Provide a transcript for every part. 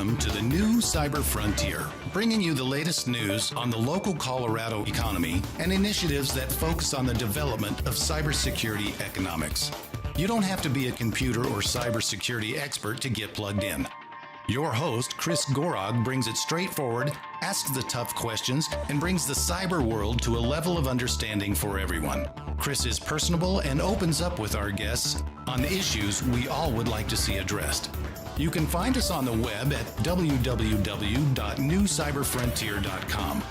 Welcome to the new Cyber Frontier, bringing you the latest news on the local Colorado economy and initiatives that focus on the development of cybersecurity economics. You don't have to be a computer or cybersecurity expert to get plugged in. Your host, Chris Gorog, brings it straightforward, asks the tough questions, and brings the cyber world to a level of understanding for everyone. Chris is personable and opens up with our guests on the issues we all would like to see addressed. You can find us on the web at www.newcyberfrontier.com.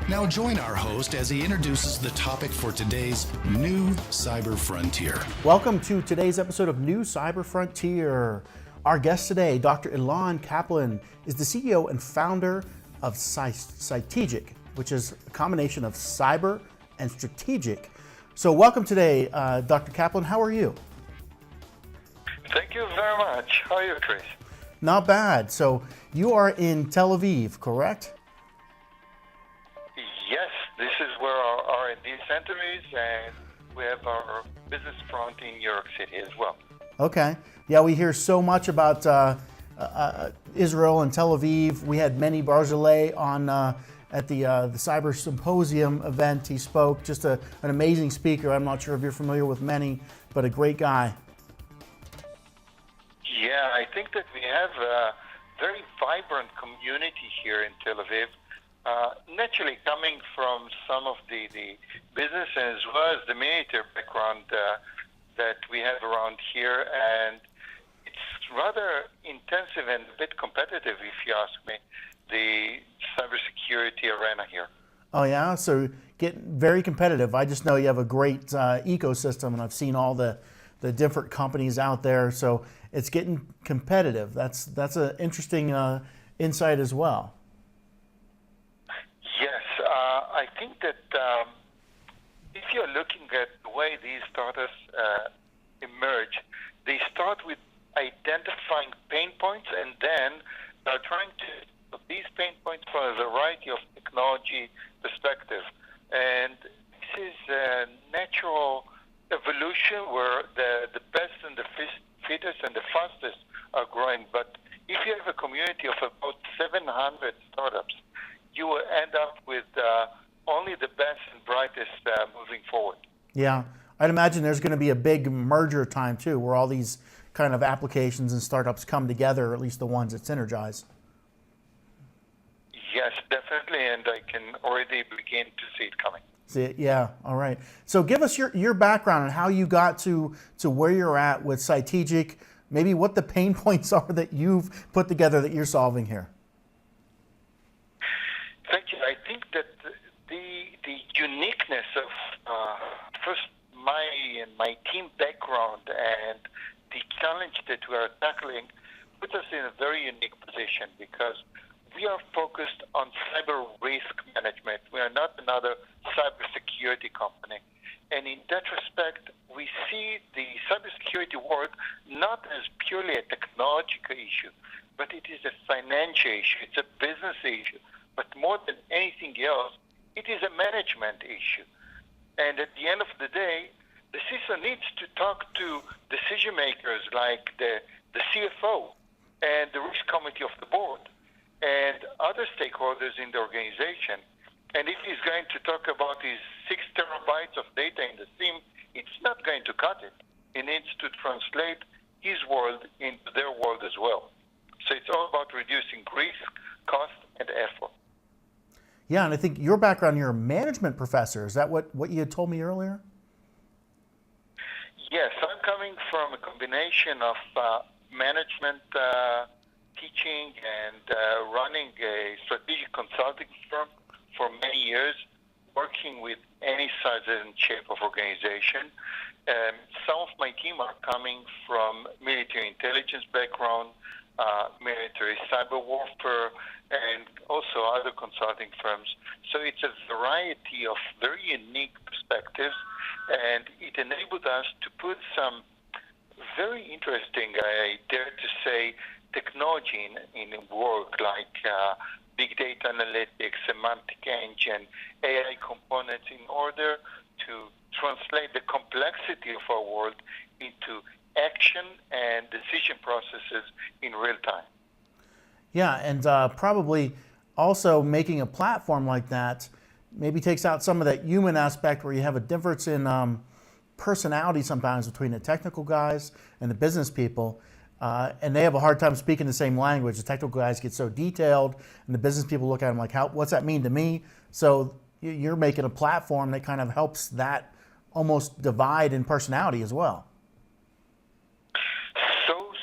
Now join our host as he introduces the topic for today's New Cyber Frontier. Welcome to today's episode of New Cyber Frontier. Our guest today, Dr. Elon Kaplan, is the CEO and founder of Cytegic, which is a combination of cyber and strategic. So welcome today, Dr. Kaplan. How are you? Thank you very much. How are you, Chris? Not bad. So you are in Tel Aviv, correct? Yes, this is where our R&D center is, and we have our business front in New York City as well. Okay. Yeah, we hear so much about Israel and Tel Aviv. We had Manny Barzilay on at the Cyber Symposium event. He spoke, just an amazing speaker. I'm not sure if you're familiar with Manny, but a great guy. Yeah, I think that we have a very vibrant community here in Tel Aviv, naturally coming from some of the business as well as the military background that we have around here, and it's rather intensive and a bit competitive, if you ask me, the cybersecurity arena here. Oh yeah, so get very competitive. I just know you have a great ecosystem, and I've seen all the different companies out there, so it's getting competitive. That's an interesting insight as well. Yes, I think that if you're looking at the way these startups emerge, they start with identifying pain points, and then they're trying to use these pain points from a variety of technology perspective. And this is a natural evolution where the best and the fittest and the fastest are growing. But if you have a community of about 700 startups, you will end up with only the best and brightest moving forward. Yeah, I'd imagine there's going to be a big merger time too, where all these kind of applications and startups come together, or at least the ones that synergize. Yes, definitely, and I can already begin to see it coming. See it? Yeah, all right. So give us your background and how you got to where you're at with Cytegic, maybe what the pain points are that you've put together that you're solving here. Thank you. I think that the uniqueness of first my team background and the challenge that we are tackling puts us in a very unique position, because we are focused on cyber risk management. We are not another cybersecurity company. And in that respect, we see the cybersecurity world not as purely a technological issue, but it is a financial issue. It's a business issue. But more than anything else, it is a management issue. And at the end of the day, the CISO needs to talk to decision makers like the CFO and the risk committee of the board and other stakeholders in the organization. And if he's going to talk about his 6 terabytes of data in the SIM, it's not going to cut it. He needs to translate his world into their world as well. So it's all about reducing risk, cost, and effort. Yeah, and I think your background, you're a management professor. Is that what you had told me earlier? Yes, I'm coming from a combination of management teaching and running a strategic consulting firm for many years, working with any size and shape of organization. Some of my team are coming from military intelligence background, military cyber warfare, and also other consulting firms. So it's a variety of very unique perspectives, and it enabled us to put some very interesting, I dare to say, technology in work, like big data analytics, semantic engine, AI components, in order to translate the complexity of our world into action and decision processes in real time. Yeah, and probably also making a platform like that maybe takes out some of that human aspect where you have a difference in personality sometimes between the technical guys and the business people. And they have a hard time speaking the same language. The technical guys get so detailed, and the business people look at them like, what's that mean to me? So you're making a platform that kind of helps that almost divide in personality as well.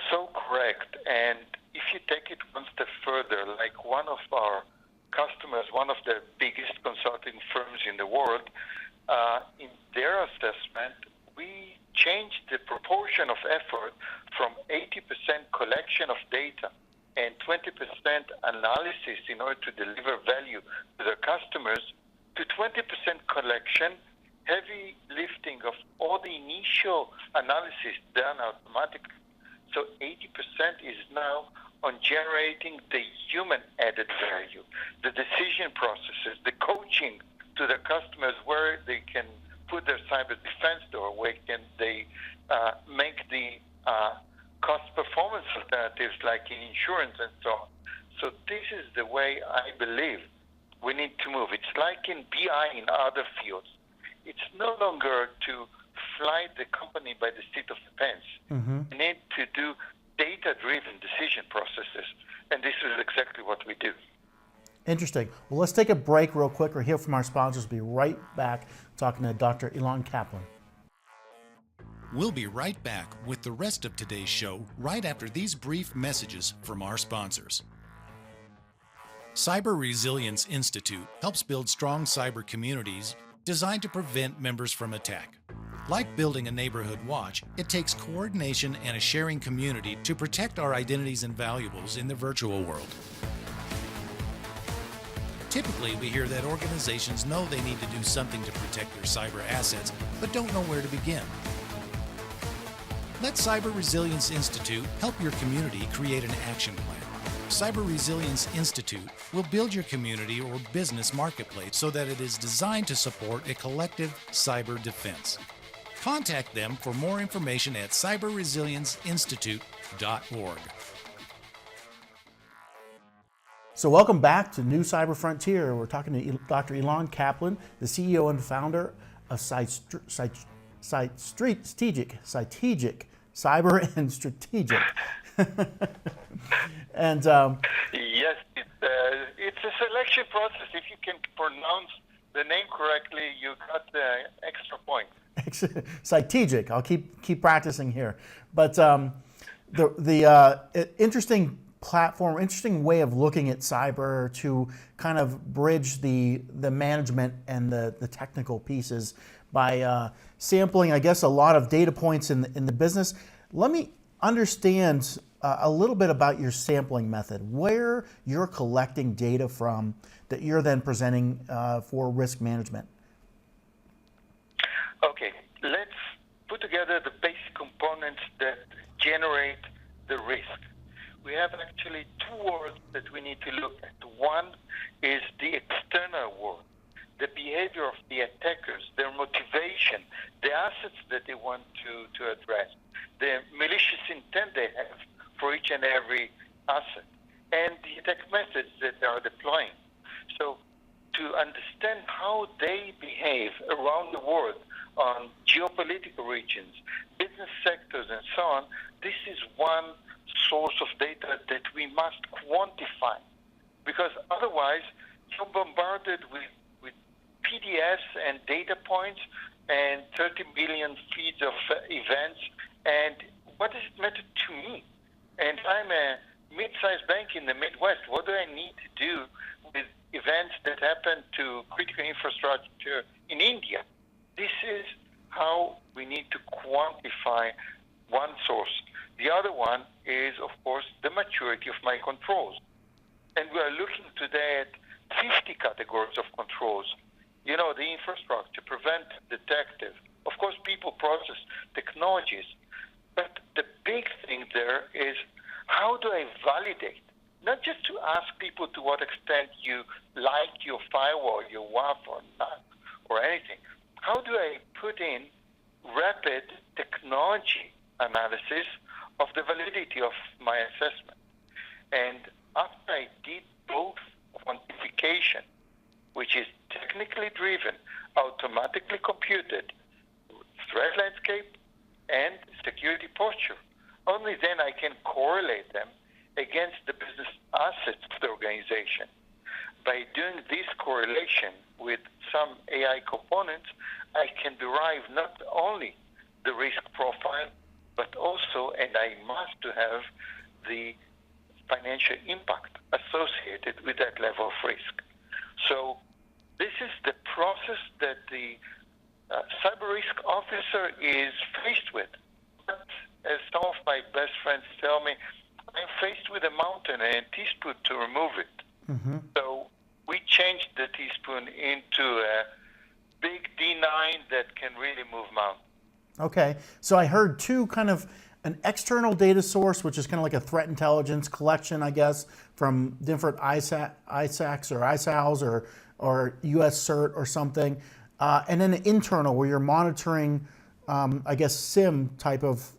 So correct. And if you take it one step further, like one of our customers, one of the biggest consulting firms in the world, in their assessment, we changed the proportion of effort from 80% collection of data and 20% analysis in order to deliver value to their customers to 20% collection, heavy lifting of all the initial analysis done automatically. So 80% is now on generating the human added value, the decision processes, the coaching to the customers where they can put their cyber defense door, where can they make the cost performance alternatives like in insurance and so on. So this is the way I believe we need to move. It's like in BI in other fields. It's no longer to fly the company by the seat of the pants. Mm-hmm. We need to do data-driven decision processes, and this is exactly what we do. Interesting. Well, let's take a break real quick. We'll hear from our sponsors. We'll be right back talking to Dr. Elon Kaplan. We'll be right back with the rest of today's show right after these brief messages from our sponsors. Cyber Resilience Institute helps build strong cyber communities designed to prevent members from attack. Like building a neighborhood watch, it takes coordination and a sharing community to protect our identities and valuables in the virtual world. Typically, we hear that organizations know they need to do something to protect their cyber assets, but don't know where to begin. Let Cyber Resilience Institute help your community create an action plan. Cyber Resilience Institute will build your community or business marketplace so that it is designed to support a collective cyber defense. Contact them for more information at cyberresilienceinstitute.org. So welcome back to New Cyber Frontier. We're talking to Dr. Elon Kaplan, the CEO and founder of Cytegic, Cyber and Strategic. And yes, it's a selection process. If you can pronounce the name correctly, you got the extra point. Cytegic. I'll keep practicing here. But the interesting platform, interesting way of looking at cyber to kind of bridge the management and the technical pieces by sampling, I guess, a lot of data points in the business. Let me understand a little bit about your sampling method, where you're collecting data from that you're then presenting for risk management. Okay, let's put together the basic components that generate the risk. We have actually two words that we need to look at. One is the external world, the behavior of the attackers, their motivation, the assets that they want to address, the malicious intent they have for each and every asset, and the attack methods that they are deploying. So to understand how they behave around the world on geopolitical regions, business sectors, and so on, this is one source of data that we must quantify, because otherwise you're bombarded with PDFs and data points and 30 million feeds of events, and what does it matter to me? And I'm a mid-sized bank in the Midwest. What do I need to do with events that happen to critical infrastructure in India? This is how we need to quantify one source. The other one is, of course, the maturity of my controls. And we are looking today at 50 categories of controls. You know, the infrastructure, preventive, detective, of course, people, process, technologies. But the big thing there is, how do I validate? Not just to ask people to what extent you like your firewall, your WAF or not, or anything. How do I put in rapid technology analysis of the validity of my assessment? And after I did both quantification, which is technically driven, automatically computed, threat landscape and security posture, only then I can correlate them against the business assets of the organization. By doing this correlation with some AI components, I can derive not only the risk profile, but also, and I must to have the financial impact associated with that level of risk. So this is the process that the cyber risk officer is faced with. But as some of my best friends tell me, I'm faced with a mountain and a teaspoon to remove it. Mm-hmm. So we changed the teaspoon into a big D9 that can really move mountains. Okay, so I heard two kind of an external data source, which is kind of like a threat intelligence collection, I guess, from different ISACs or ISALs or US CERT or something, and then an internal where you're monitoring, I guess, SIM type of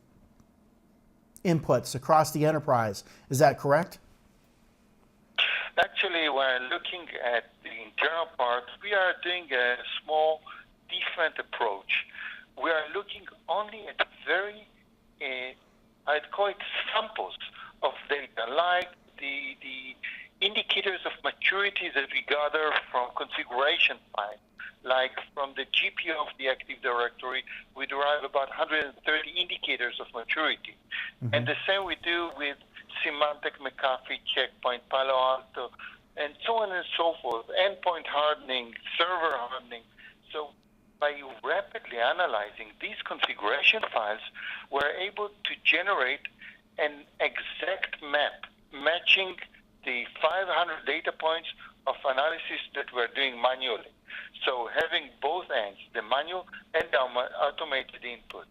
inputs across the enterprise. Is that correct? Actually, when looking at the internal part, we are doing a small, different approach. We are looking only at very, I'd call it samples of data, like the indicators of maturity that we gather from configuration files. Like from the GPO of the Active Directory, we derive about 130 indicators of maturity. Mm-hmm. And the same we do with Symantec, McAfee, Checkpoint, Palo Alto, and so on and so forth, endpoint hardening, server hardening. So by rapidly analyzing these configuration files, we're able to generate an exact map matching the 500 data points of analysis that we're doing manually. So having both ends, the manual and the automated input,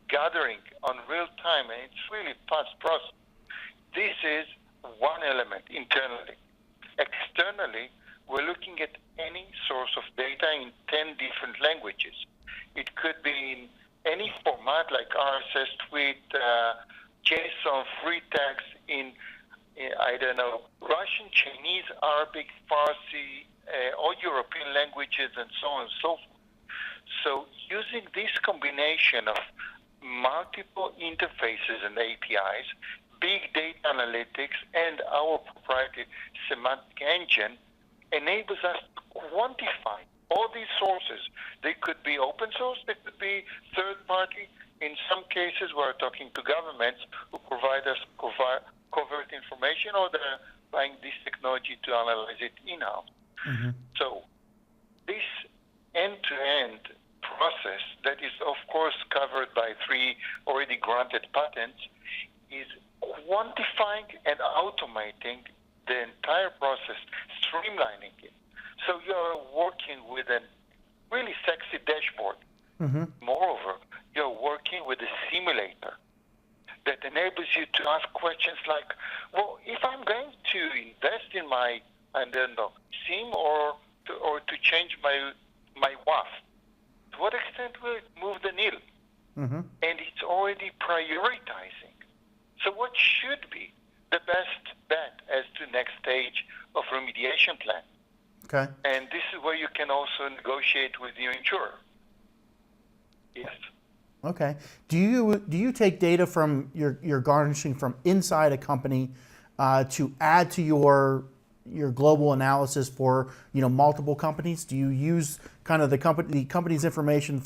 gathering on real time, and it's really fast process. This is one element internally. Externally, we're looking at any source of data in 10 different languages. It could be in any format like RSS tweet, JSON, free text in I don't know, Russian, Chinese, Arabic, Farsi, all European languages, and so on and so forth. So using this combination of multiple interfaces and APIs, big data analytics, and our proprietary semantic engine enables us to quantify all these sources. They could be open source, they could be third party. In some cases, we're talking to governments who provide us covert information, or they're buying this technology to analyze it in-house. Mm-hmm. So this end-to-end process that is, of course, covered by 3 already granted patents is quantifying and automating the entire process, streamlining it. So you're working with a really sexy dashboard. Mm-hmm. Moreover, you're working with a simulator that enables you to ask questions like, well, if I'm going to invest in my, I don't know, SIM or to change my WAF, to what extent will it move the needle? Mm-hmm. And it's already prioritizing. So what should be the best bet as to next stage of remediation plan? Okay. And this is where you can also negotiate with your insurer. Yes. Okay. Do you take data from your garnishing from inside a company to add to your global analysis for multiple companies? Do you use kind of the company's information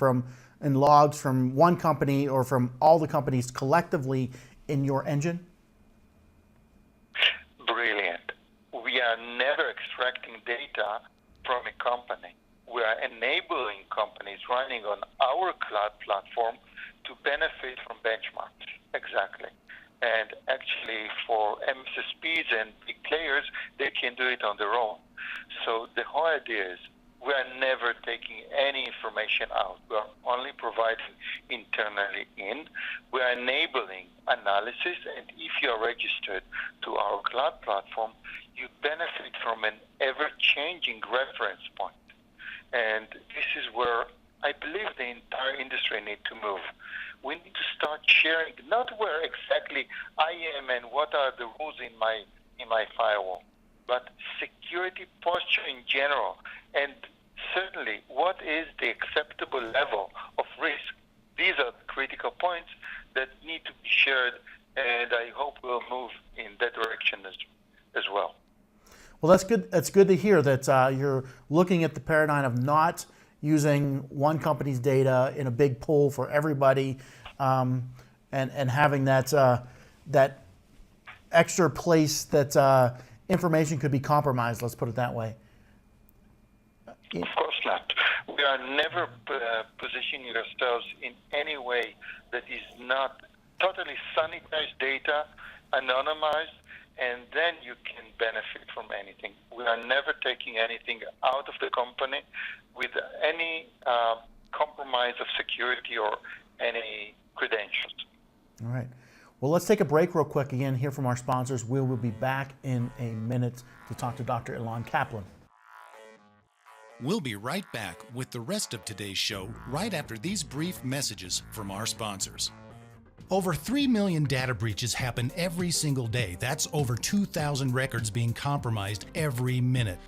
in logs from one company or from all the companies collectively in your engine? Brilliant. We are never extracting data from a company. We are enabling companies running on our cloud platform to benefit from benchmarks. Exactly. And actually for MSSPs and big players, they can do it on their own. So the whole idea is we are never taking any information out. We are only providing internally in. We are enabling analysis, and if you are registered to our cloud platform, you benefit from an ever-changing reference point. And this is where I believe the entire industry needs to move. We need to start sharing not where exactly I am and what are the rules in my in my firewall, but security posture in general, and certainly what is the acceptable level of risk. These are the critical points that need to be shared, and I hope we'll move in that direction as well. Well, that's good. That's good to hear that you're looking at the paradigm of not using one company's data in a big pool for everybody, and having that extra place that information could be compromised. Let's put it that way. Of course not. We are never positioning ourselves in any way that is not totally sanitized data, anonymized, and then you can benefit from anything. We are never taking anything out of the company with any compromise of security or any credentials. All right. Well, let's take a break real quick again, hear from our sponsors. We will be back in a minute to talk to Dr. Elon Kaplan. We'll be right back with the rest of today's show right after these brief messages from our sponsors. Over 3 million data breaches happen every single day. That's over 2,000 records being compromised every minute.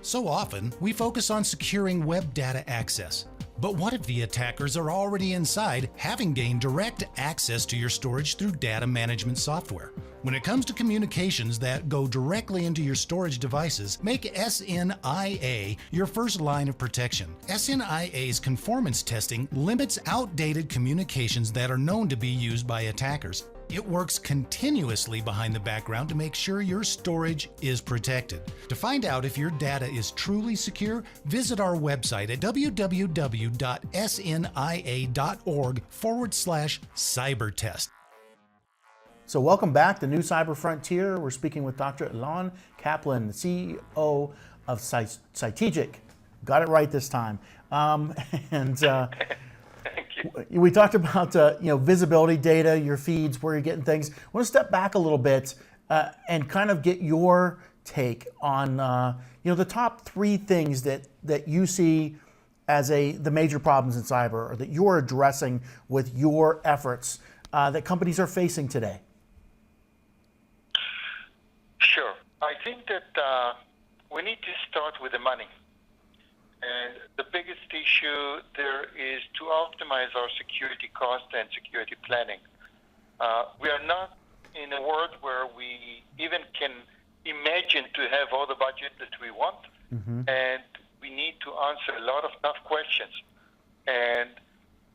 So often, we focus on securing web data access. But what if the attackers are already inside, having gained direct access to your storage through data management software? When it comes to communications that go directly into your storage devices, make SNIA your first line of protection. SNIA's conformance testing limits outdated communications that are known to be used by attackers. It works continuously behind the background to make sure your storage is protected. To find out if your data is truly secure, visit our website at www.snia.org/cybertest. So welcome back to New Cyber Frontier. We're speaking with Dr. Elon Kaplan, the CEO of Cytegic. Got it right this time. We talked about visibility data, your feeds, where you're getting things. I want to step back a little bit and kind of get your take on the top 3 things that you see as the major problems in cyber, or that you're addressing with your efforts that companies are facing today. Sure. I think that we need to start with the money. And the biggest issue there is to optimize our security cost and security planning. We are not in a world where we even can imagine to have all the budget that we want, and we need to answer a lot of tough questions. And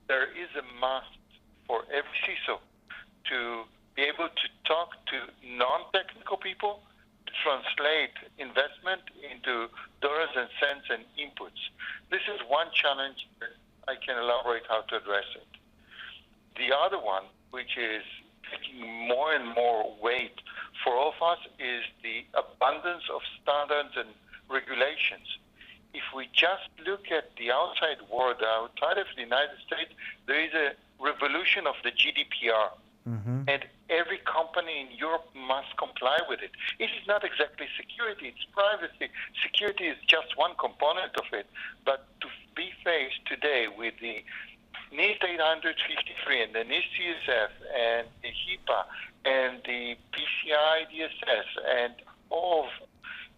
there is a must for every CISO to be able to talk to non-technical people, to translate investment into dollars and cents and inputs. This is one challenge that I can elaborate how to address it. The other one, which is taking more and more weight for all of us, is the abundance of standards and regulations. If we just look at the outside world, outside of the United States, there is a revolution of the GDPR. And every company in Europe must comply with it. It is not exactly security, it's privacy. Security is just one component of it. But to be faced today with the NIST 853 and the NIST CSF and the HIPAA and the PCI DSS and all of,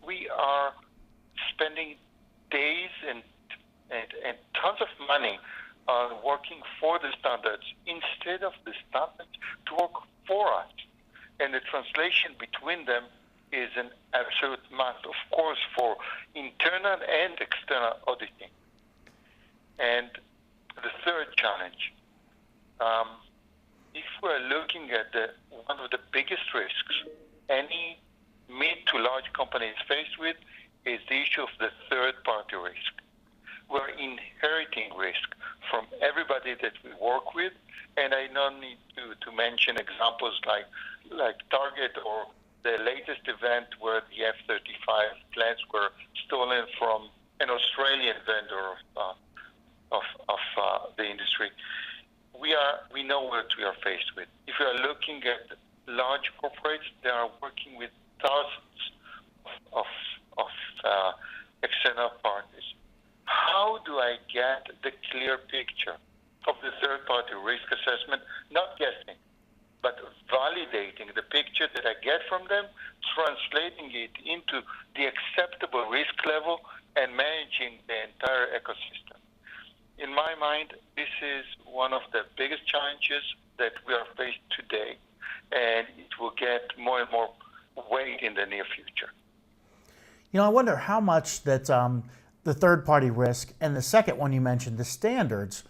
we are spending days and tons of money on working for the standards instead of the standards to work for us. And the translation between them is an absolute must, of course, for internal and external auditing. And the third challenge, if we're looking at one of the biggest risks any mid to large company is faced with, is the issue of the third-party risk. We're inheriting risk from everybody that we work with, and I don't need to mention examples like Target or the latest event where the F-35 planes were stolen from an Australian vendor of the industry. We know what we are faced with. If we are looking at large corporates, they are working with thousands of external parties. How do I get the clear picture of the third-party risk assessment? Not guessing, but validating the picture that I get from them, translating it into the acceptable risk level, and managing the entire ecosystem. In my mind, this is one of the biggest challenges that we are faced today, and it will get more and more weight in the near future. I wonder how much that the third-party risk and the second one you mentioned, the standards,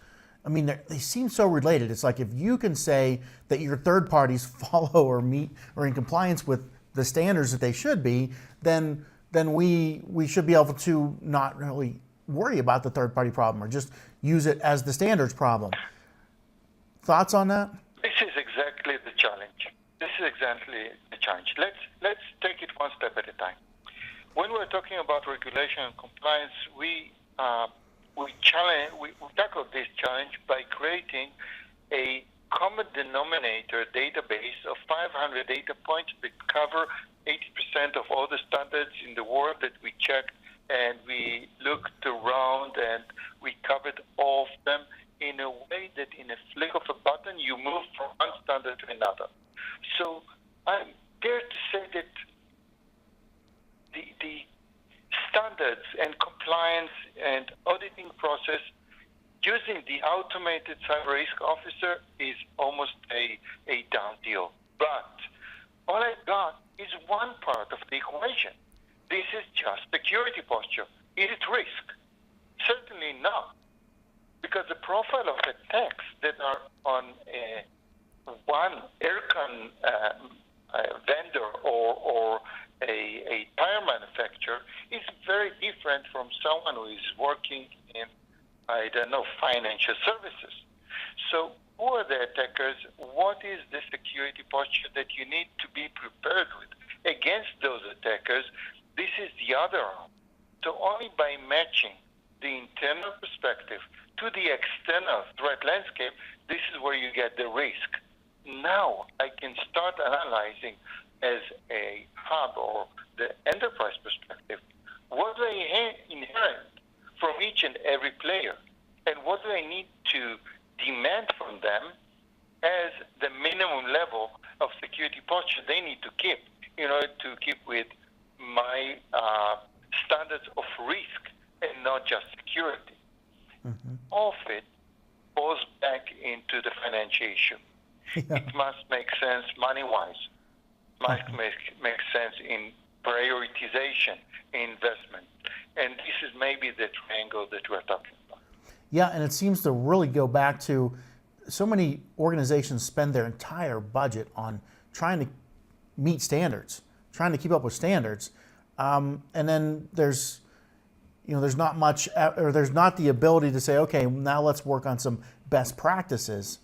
I mean, they seem so related. It's like if you can say that your third parties follow or meet or in compliance with the standards that they should be, then we should be able to not really worry about the third-party problem or just use it as the standards problem. Thoughts on that? This is exactly the challenge. Let's take it one step at a time. When we're talking about regulation and compliance, we tackle this challenge by creating a common denominator database of 500 data points that cover 80% of all the standards in the world that we checked, and we looked around and we covered all of them in a way that in a flick of a button you move from one standard to another. So I'm dare to say that the standards and compliance and auditing process using the automated cyber risk officer is almost a done deal. But all I got is one part of the equation. This is just security posture. Is it risk? Certainly not. Because the profile of attacks that are on one aircon vendor or a tire manufacturer is very different from someone who is working in, financial services. So who are the attackers? What is the security posture that you need to be prepared with against those attackers? This is the other arm. So only by matching the internal perspective to the external threat landscape, this is where you get the risk. Now I can start analyzing as a hub or the enterprise perspective, what do I inherit from each and every player? And what do I need to demand from them as the minimum level of security posture they need to keep in order to keep with my standards of risk and not just security? Mm-hmm. All of it falls back into the financial issue. Yeah. It must make sense money-wise. Must make sense in prioritization, investment. And this is maybe the triangle that we're talking about. Yeah, and it seems to really go back to so many organizations spend their entire budget on trying to meet standards, trying to keep up with standards. And then there's not much, or there's not the ability to say, okay, now let's work on some best practices.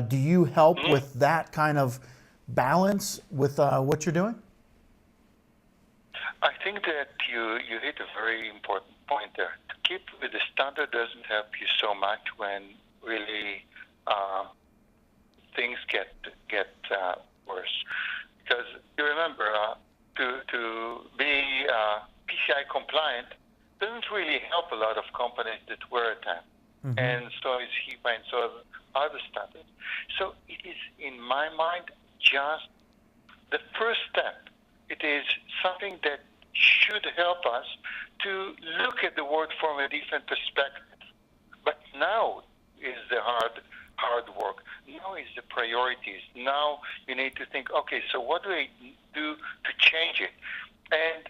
Do you help with that kind of balance with what you're doing? I think that you hit a very important point there. To keep with the standard doesn't help you so much when really things get worse. Because you remember, to be PCI compliant doesn't really help a lot of companies that were at time. Mm-hmm. And so is HIPAA and so other standards. So it is, in my mind, just the first step. It is something that should help us to look at the world from a different perspective. But now is the hard work. Now is the priorities. Now you need to think, okay, so what do I do to change it? And,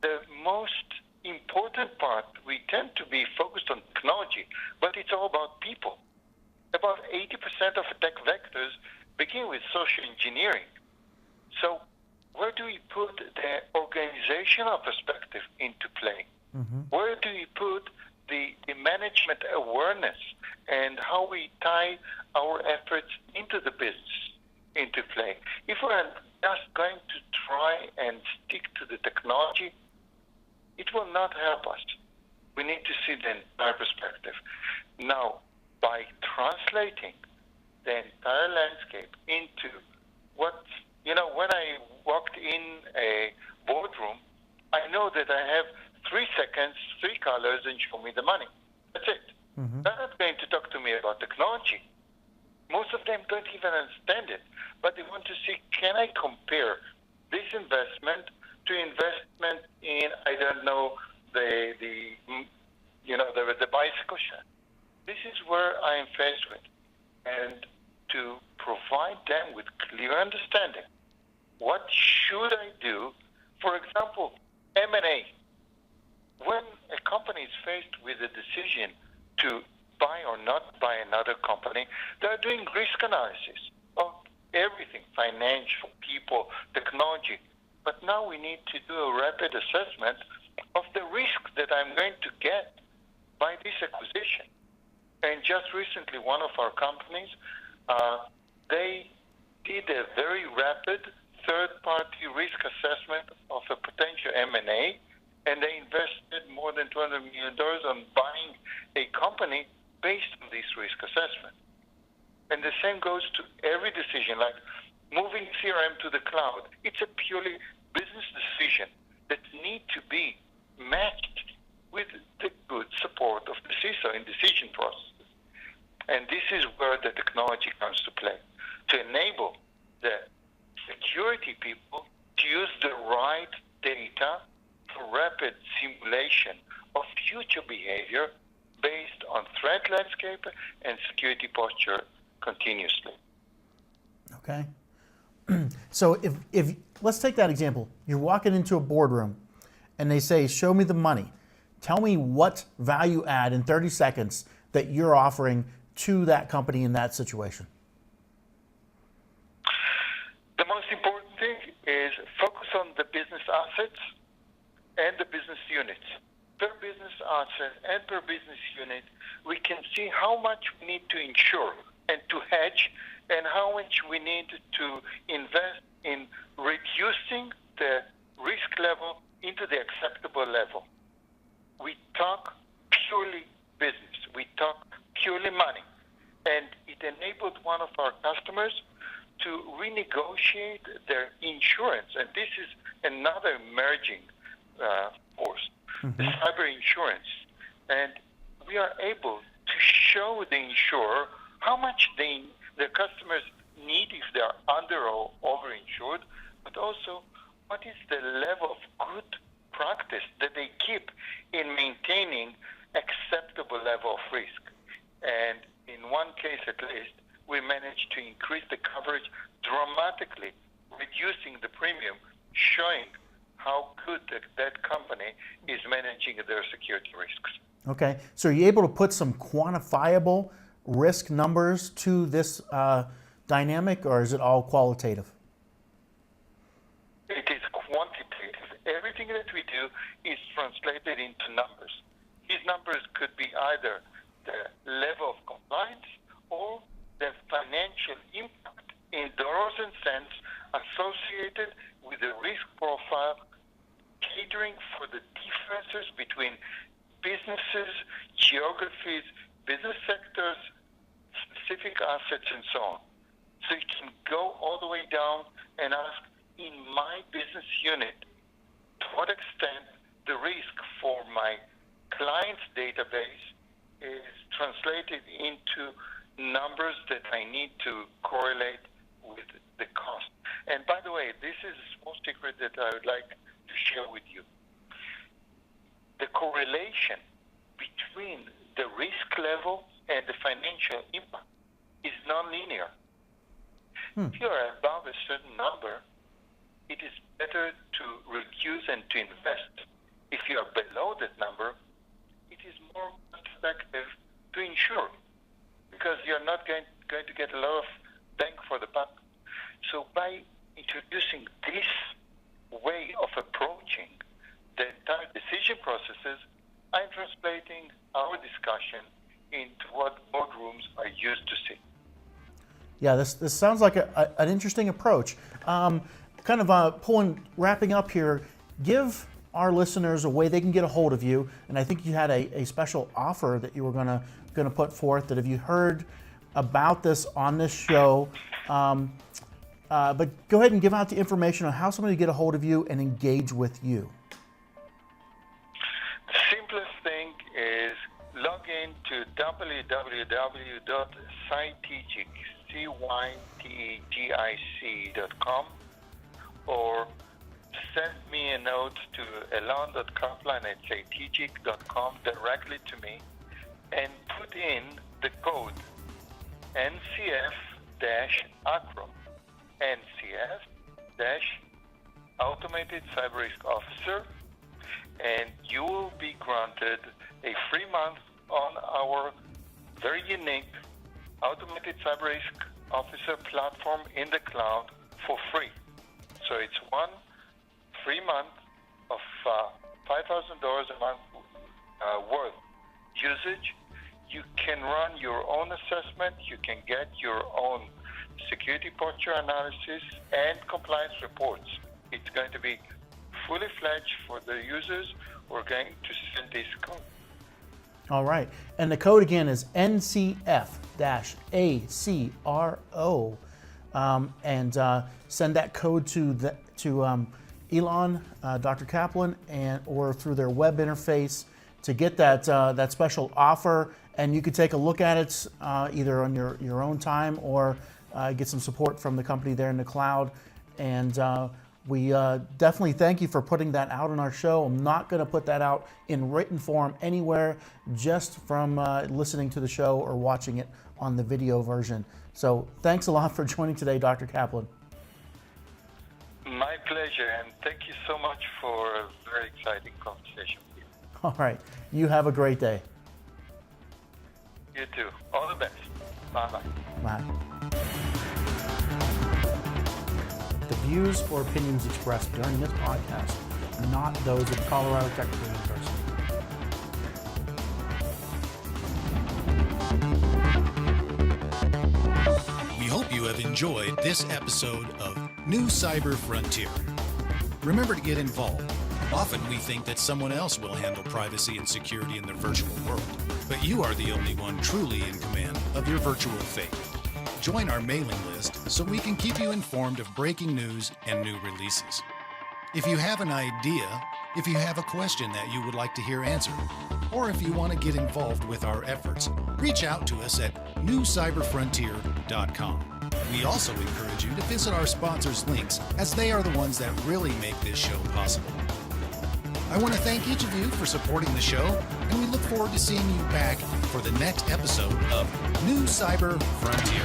the most important part, we tend to be focused on technology, but it's all about people. About 80% of attack vectors begin with social engineering. So where do we put the organizational perspective into play? Mm-hmm. Where do we put the management awareness and how we tie our efforts into the business into play? If we're just going to try and stick to the technology, it will not help us. We need to see the entire perspective. Now, by translating the entire landscape into when I walked in a boardroom, I know that I have 3 seconds, 3 colors, and show me the money. That's it. Mm-hmm. They're not going to talk to me about technology. Most of them don't even understand it, but they want to see, can I compare this investment to investment in, I don't know, the bicycle shop. This is where I am faced with. And to provide them with clear understanding, what should I do? For example, M&A. When a company is faced with a decision to buy or not buy another company, they're doing risk analysis of everything, financial, people, technology. But now we need to do a rapid assessment of the risk that I'm going to get by this acquisition. And just recently, one of our companies, they did a very rapid third-party risk assessment of a potential M&A, and they invested more than $200 million on buying a company based on this risk assessment. And the same goes to every decision, like moving CRM to the cloud. It's a purely business decision that need to be matched with the good support of the CISO in decision processes. And this is where the technology comes to play, to enable the security people to use the right data for rapid simulation of future behavior based on threat landscape and security posture continuously. Okay. So if let's take that example. You're walking into a boardroom and they say, show me the money. Tell me what value add in 30 seconds that you're offering to that company in that situation. The most important thing is focus on the business assets and the business units. Per business asset and per business unit, we can see how much we need to insure and to hedge, and how much we need to invest in reducing the risk level into the acceptable level. We talk purely business. We talk purely money. And it enabled one of our customers to renegotiate their insurance. And this is another emerging force, the cyber insurance. And we are able to show the insurer how much the customers need if they are under or overinsured, but also what is the level of good practice that they keep in maintaining acceptable level of risk. And in one case at least, we managed to increase the coverage dramatically, reducing the premium, showing how good that company is managing their security risks. Okay, so are you able to put some quantifiable risk numbers to this dynamic, or is it all qualitative? It is quantitative. Everything that we do is translated into numbers. These numbers could be either the level of compliance or the financial impact in dollars and cents associated with the risk profile, catering for the differences between businesses, geographies, business sectors, specific assets, and so on. So you can go all the way down and ask, in my business unit, to what extent the risk for my client's database is translated into numbers that I need to correlate with the cost. And by the way, this is a small secret that I would like to share with you. The correlation between the risk level and the financial impact is nonlinear. If you are above a certain number, it is better to reduce and to invest. If you are below that number, it is more cost-effective to insure, because you're not going to get a lot of bang for the buck. So by introducing this way of approaching the entire decision processes, I'm translating our discussion into what boardrooms are used to see. Yeah, this sounds like an interesting approach. Wrapping up here, give our listeners a way they can get a hold of you. And I think you had a special offer that you were gonna put forth, that if you heard about this on this show, but go ahead and give out the information on how somebody can get a hold of you and engage with you. The simplest thing is log in to www.cytegic, cytegic.com, or send me a note to elon.kaplan@cytegic.com directly to me, and put in the code NCF-acrom, NCF-Automated Cyber Risk Officer, and you will be granted a free month on our very unique Automated Cyber Risk Officer platform in the cloud for free. So it's one free month of $5,000 a month worth usage. You can run your own assessment. You can get your own security posture analysis and compliance reports. It's going to be fully fledged for the users. We're going to send this code. All right. And the code again is NCF-ACRO. And send that code to Elon, Dr. Kaplan, or through their web interface to get that special offer. And you could take a look at it either on your own time or get some support from the company there in the cloud. And we definitely thank you for putting that out on our show. I'm not going to put that out in written form anywhere, just from listening to the show or watching it on the video version. So thanks a lot for joining today, Dr. Kaplan. My pleasure, and thank you so much for a very exciting conversation with you. All right. You have a great day. You too. All the best. Bye-bye. Bye. The views or opinions expressed during this podcast are not those of Colorado Technical University. We hope you have enjoyed this episode of New Cyber Frontier. Remember to get involved. Often we think that someone else will handle privacy and security in the virtual world, but you are the only one truly in command of your virtual fate. Join our mailing list so we can keep you informed of breaking news and new releases. If you have an idea, if you have a question that you would like to hear answered, or if you want to get involved with our efforts, reach out to us at newcyberfrontier.com. We also encourage you to visit our sponsors' links, as they are the ones that really make this show possible. I want to thank each of you for supporting the show, and we look forward to seeing you back for the next episode of New Cyber Frontier.